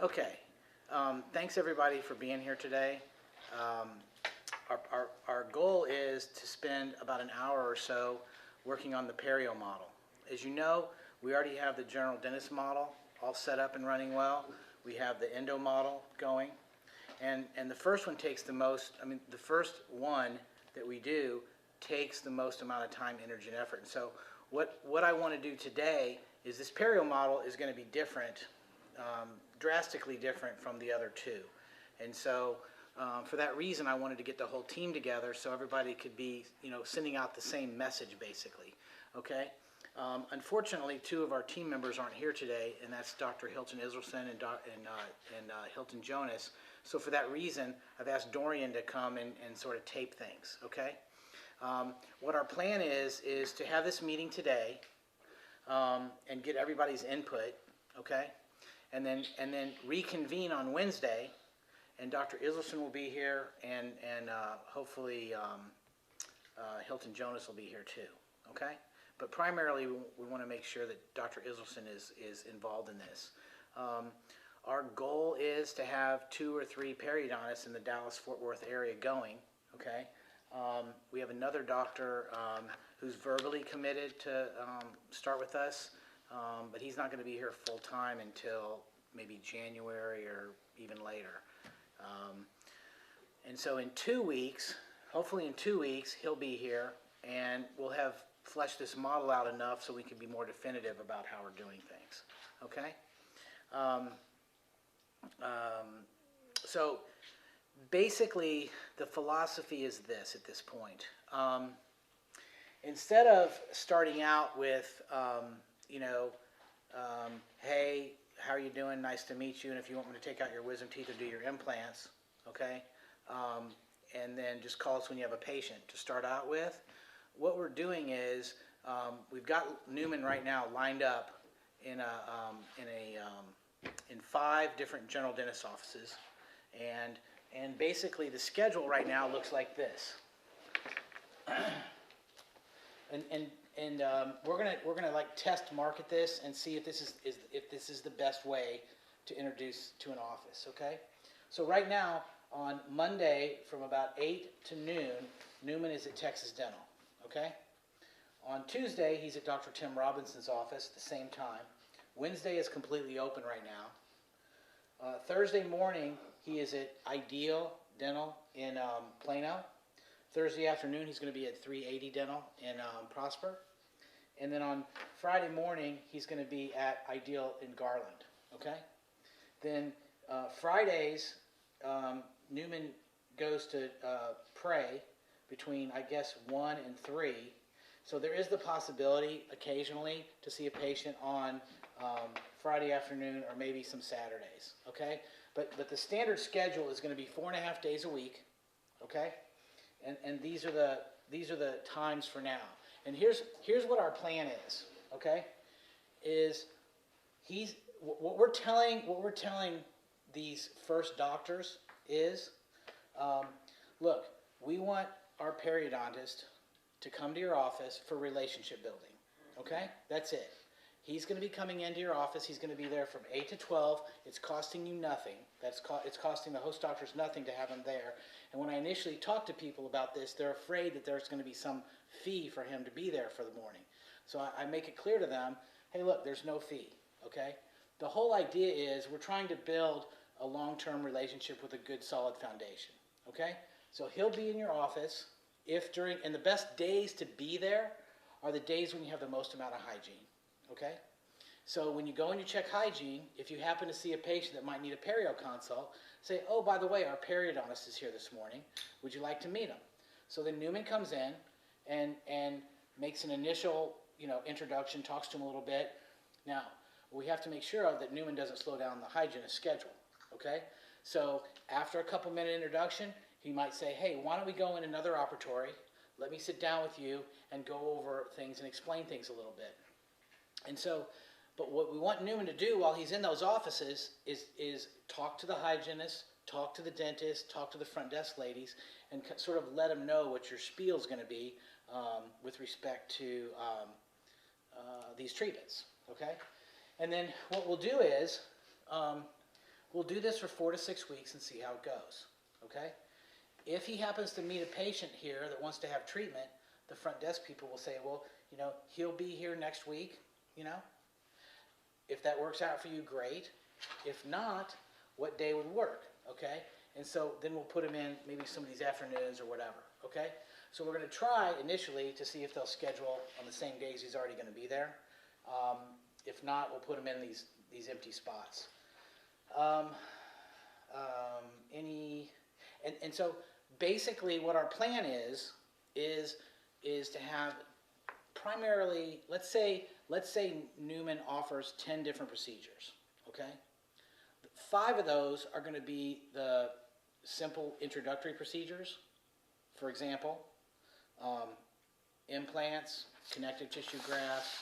Okay. Thanks everybody for being here today. Um, our goal is to spend about an hour or so working on the perio model. As you know, we already have the general dentist model all set up and running well. We have the endo model going. And the first one takes the most, the first one that we do takes the most amount of time, energy, and effort. And so what I want to do today is this perio model is going to be different, drastically different from the other two. And so for that reason, I wanted to get the whole team together so everybody could be, sending out the same message, basically. Okay? Unfortunately, two of our team members aren't here today, and that's Dr. Hilton Israelson and Hilton Jonas. So for that reason, I've asked Dorian to come and sort of tape things, okay? What our plan is to have this meeting today and get everybody's input, okay? And then reconvene on Wednesday, and Dr. Israelson will be here, and hopefully Hilton Jonas will be here too, okay? But primarily, we want to make sure that Dr. Israelson is involved in this. Our goal is to have 2 or 3 periodontists in the Dallas-Fort Worth area going, okay? We have another doctor who's verbally committed to start with us, but he's not going to be here full-time until maybe January or even later. And so in 2 weeks, hopefully in 2 weeks, he'll be here, and we'll have fleshed this model out enough so we can be more definitive about how we're doing things, okay? So basically, the philosophy is this at this point. Instead of starting out with, hey, how are you doing? Nice to meet you. And if you want me to take out your wisdom teeth or do your implants, okay? And then just call us when you have a patient to start out with. What we're doing is we've got Newman right now lined up in 5 different general dentist offices, and basically the schedule right now looks like this. And we're gonna like test market this and see if this is the best way to introduce to an office. Okay, so right now on Monday from about 8 to noon, Newman is at Texas Dental. Okay, on Tuesday he's at Dr. Tim Robinson's office at the same time. Wednesday is completely open right now. Thursday morning, he is at Ideal Dental in Plano. Thursday afternoon, he's going to be at 380 Dental in Prosper. And then on Friday morning, he's going to be at Ideal in Garland. Okay? Then Fridays, Newman goes to pray between, I guess, 1 and 3. So there is the possibility occasionally to see a patient on Friday afternoon or maybe some Saturdays, okay? But the standard schedule is going to be 4.5 days a week, okay? And these are the times for now. And here's what our plan is, okay? What we're telling these first doctors is, look, we want our periodontist to come to your office for relationship building, okay? That's it. He's going to be coming into your office. He's going to be there from 8 to 12. It's costing you nothing. It's costing the host doctors nothing to have him there. And when I initially talk to people about this, they're afraid that there's going to be some fee for him to be there for the morning. So I make it clear to them, hey, look, there's no fee, okay? The whole idea is we're trying to build a long-term relationship with a good, solid foundation, okay? So he'll be in your office and the best days to be there are the days when you have the most amount of hygiene. Okay? So when you go and you check hygiene, if you happen to see a patient that might need a perio consult, say, oh, by the way, our periodontist is here this morning. Would you like to meet him? So then Newman comes in and makes an initial introduction, talks to him a little bit. Now, we have to make sure that Newman doesn't slow down the hygienist schedule. Okay? So after a couple-minute introduction, he might say, hey, why don't we go in another operatory? Let me sit down with you and go over things and explain things a little bit. And so, but what we want Newman to do while he's in those offices is talk to the hygienist, talk to the dentist, talk to the front desk ladies, and sort of let them know what your spiel is going to be with respect to these treatments, okay? And then what we'll do is we'll do this for 4 to 6 weeks and see how it goes, okay? If he happens to meet a patient here that wants to have treatment, the front desk people will say, well, you know, he'll be here next week, you know? If that works out for you, great. If not, what day would work, okay? And so then we'll put him in maybe some of these afternoons or whatever, okay? So we're going to try initially to see if they'll schedule on the same days he's already going to be there. If not, we'll put him in these empty spots. And so basically what our plan is to have primarily, let's say Newman offers 10 different procedures, okay? 5 of those are going to be the simple introductory procedures. For example, implants, connective tissue grafts,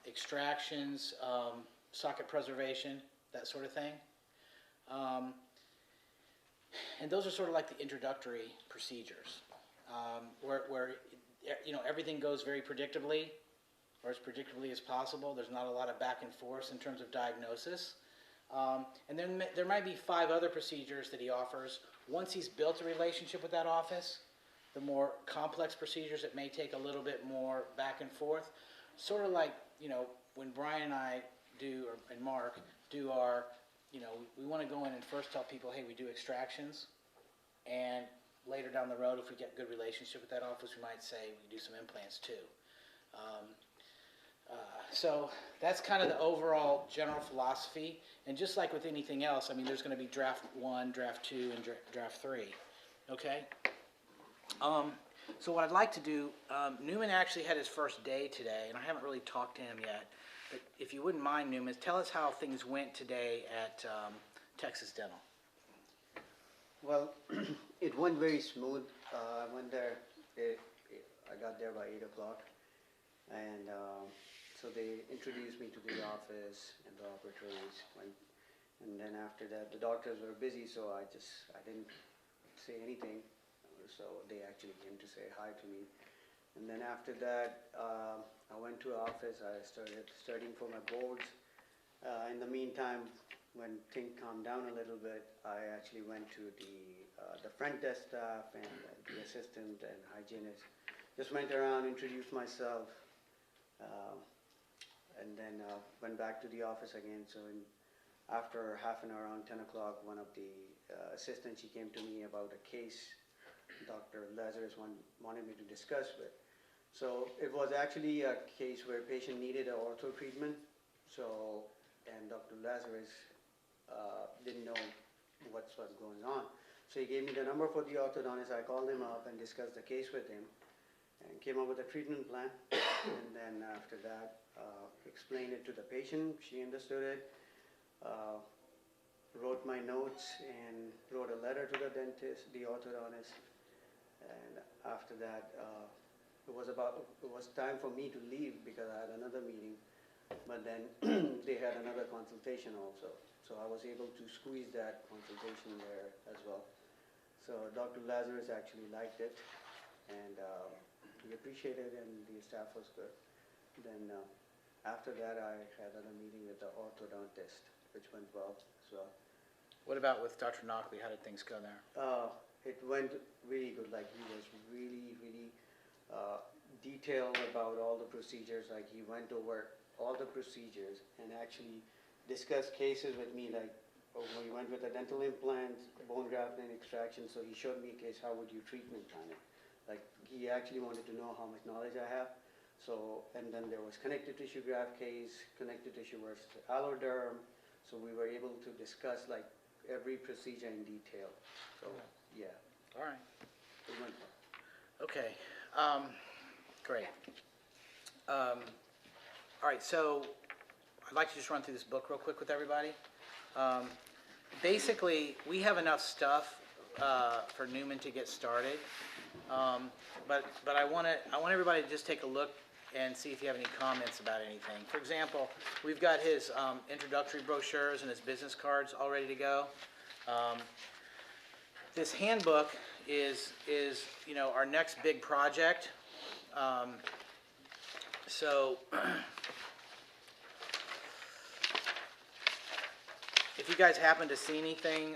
extractions, socket preservation, that sort of thing. And those are sort of like the introductory procedures, where you know, everything goes very predictably, or as predictably as possible. There's not a lot of back and forth in terms of diagnosis. And then there might be 5 other procedures that he offers. Once he's built a relationship with that office, the more complex procedures that may take a little bit more back and forth. Sort of like, you know, when Brian and I do, and Mark do our, you know, we want to go in and first tell people, hey, we do extractions, and later down the road, if we get a good relationship with that office, we might say we do some implants too. So that's kind of the overall general philosophy. And just like with anything else, I mean, there's going to be draft 1, draft 2, and draft 3. Okay? So what I'd like to do, Newman actually had his first day today, and I haven't really talked to him yet. But if you wouldn't mind, Newman, tell us how things went today at Texas Dental. Well, it went very smooth. I went there, I got there by 8 o'clock, and so they introduced me to the office and the operatories, and then after that, the doctors were busy, so I didn't say anything, so they actually came to say hi to me. And then after that, I went to office, I started studying for my boards. In the meantime, when things calmed down a little bit, I actually went to the front desk staff and the assistant and hygienist. Just went around, introduced myself, and then went back to the office again. So after half an hour, around 10 o'clock, one of the assistants, she came to me about a case Dr. Lazarus wanted me to discuss with. So it was actually a case where a patient needed an ortho treatment. So, and Dr. Lazarus didn't know what was going on. So he gave me the number for the orthodontist. I called him up and discussed the case with him and came up with a treatment plan. And then after that, explained it to the patient. She understood it, wrote my notes and wrote a letter to the dentist, the orthodontist. And after that, it was time for me to leave because I had another meeting. But then they had another consultation also. So I was able to squeeze that consultation there as well. So Dr. Lazarus actually liked it, and he appreciated it, and the staff was good. Then after that, I had another meeting with the orthodontist, which went well as well. What about with Dr. Knockley? How did things go there? It went really good. Like, he was really, really detailed about all the procedures. Like, he went over all the procedures and actually discussed cases with me. Like, when we went with a dental implant, bone graft and extraction, so he showed me a case, how would you treatment plan it? Like, he actually wanted to know how much knowledge I have. So, and then there was connective tissue graft case, connective tissue versus alloderm. So we were able to discuss like every procedure in detail. So, yeah. All right. It went well. Okay. Great. All right, so I'd like to just run through this book real quick with everybody. Basically, we have enough stuff for Newman to get started, but I want everybody to just take a look and see if you have any comments about anything. For example, we've got his introductory brochures and his business cards all ready to go. This handbook is you know, our next big project. if you guys happen to see anything